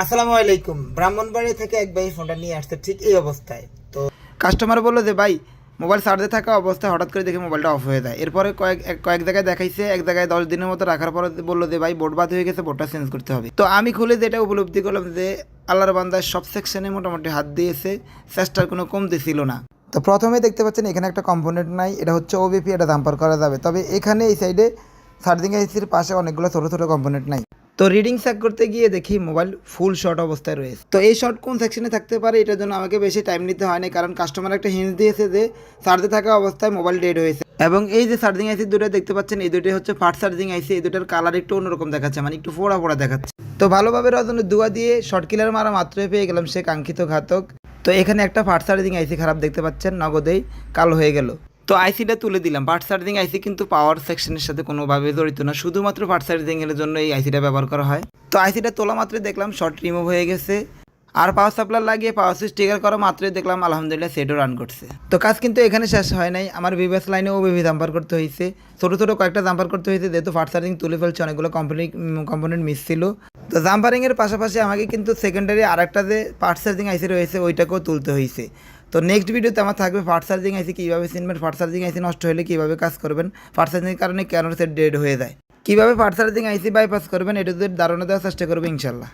আসসালামু আলাইকুম। ব্রাহ্মণবাড়ি থেকে এক ভাই ফোনটা নিয়ে আসছে ঠিক এই অবস্থায়। তো কাস্টমার বললো যে ভাই মোবাইল চার্জে থাকা অবস্থায় হঠাৎ করে দেখে মোবাইলটা অফ হয়ে যায়। এরপরে কয়েক জায়গায় দেখাইছে, এক জায়গায় 10 দিনের মতো রাখার পরে বললো যে ভাই বোর্ড বাদ হয়ে গেছে, বোর্ডটা চেঞ্জ করতে হবে। তো আমি খুলে যেটা উপলব্ধি করলাম যে আল্লাহর বান্দার সব সেকশনে মোটামুটি হাত দিয়েছে, চেষ্টার কোনো কমতি ছিল না। তো প্রথমে দেখতে পাচ্ছেন এখানে একটা কম্পোনেন্ট নাই, এটা হচ্ছে ওবিপি, এটা জাম্পার করা যাবে। তবে এখানে এই সাইডে চার্জিং আইসির পাশে অনেকগুলো ছোটো ছোটো কম্পোনেন্ট নাই। তো রিডিং চেক করতে গিয়ে দেখি মোবাইল ফুল শর্ট অবস্থায় রয়েছে। তো এই শর্ট কোন সেকশনে থাকতে পারে এটার জন্য আমাকে বেশি টাইম নিতে হয়নি, কারণ কাস্টমার একটা হিন্ট দিয়েছে যে চার্জে থাকা অবস্থায় মোবাইল ডেড হয়েছে। এবং এই যে চার্জিং আইসি দুটো দেখতে পাচ্ছেন, এই দুটোই হচ্ছে ফাস্ট চার্জিং আইসি। এই দুটোর কালার একটু অন্যরকম দেখাচ্ছে, মানে একটু ফোড়া ফোড়া দেখাচ্ছে। তো ভালোভাবে রজনের দুয়া দিয়ে শর্ট কিলার মারা মাত্রই পেয়ে গেলাম সে কাঙ্ক্ষিত ঘাতক। তো এখানে একটা ফাস্ট চার্জিং আইসি খারাপ দেখতে পাচ্ছেন, নগদেই কালো হয়ে গেল। তো আইসিটা তুলে দিলাম। ফাস্ট চার্জিং আইসি কিন্তু পাওয়ার সেকশনের সাথে কোনোভাবে জড়িত না, শুধুমাত্র ফাস্ট চার্জিংয়ের জন্য এই আইসিটা ব্যবহার করা হয়। তো আইসিটা তোলা মাত্রই দেখলাম শর্ট রিমুভ হয়ে গেছে, আর পাওয়ার সাপ্লাই লাগিয়ে পাওয়ার সুইচ ট্রিগার করা মাত্রই দেখলাম আলহামদুলিল্লাহ সেটও রান করছে। তো কাজ কিন্তু এখানে শেষ হয় নাই, আমার ভিভিএস লাইনেও ওবিপি জাম্পার করতে হয়েছে, ছোটো ছোটো কয়েকটা জাম্পার করতে হয়েছে, যেহেতু ফাস্ট চার্জিং তুলে ফেলছে, অনেকগুলো কম্পোনেন্ট মিস ছিল। তো জাম্পারিংয়ের পাশাপাশি আমাকে কিন্তু সেকেন্ডারি আরেকটা যে ফাস্ট চার্জিং আইসি রয়েছে ওইটাকেও তুলতে হয়েছে। তো নেক্সট ভিডিওতে আমার থাকবে ফাস্ট চার্জিং আইসি কীভাবে চিনবেন, ফাস্ট চার্জিং আইসি নষ্ট হলে কীভাবে কাজ করবেন, ফাস্ট চার্জিংয়ের কারণে কেন সেট ডেড হয়ে যায়, কীভাবে ফাস্ট চার্জিং আইসি বাইপাস করবেন, এটাদের ধারণা দেওয়ার চেষ্টা করবে ইনশাল্লাহ।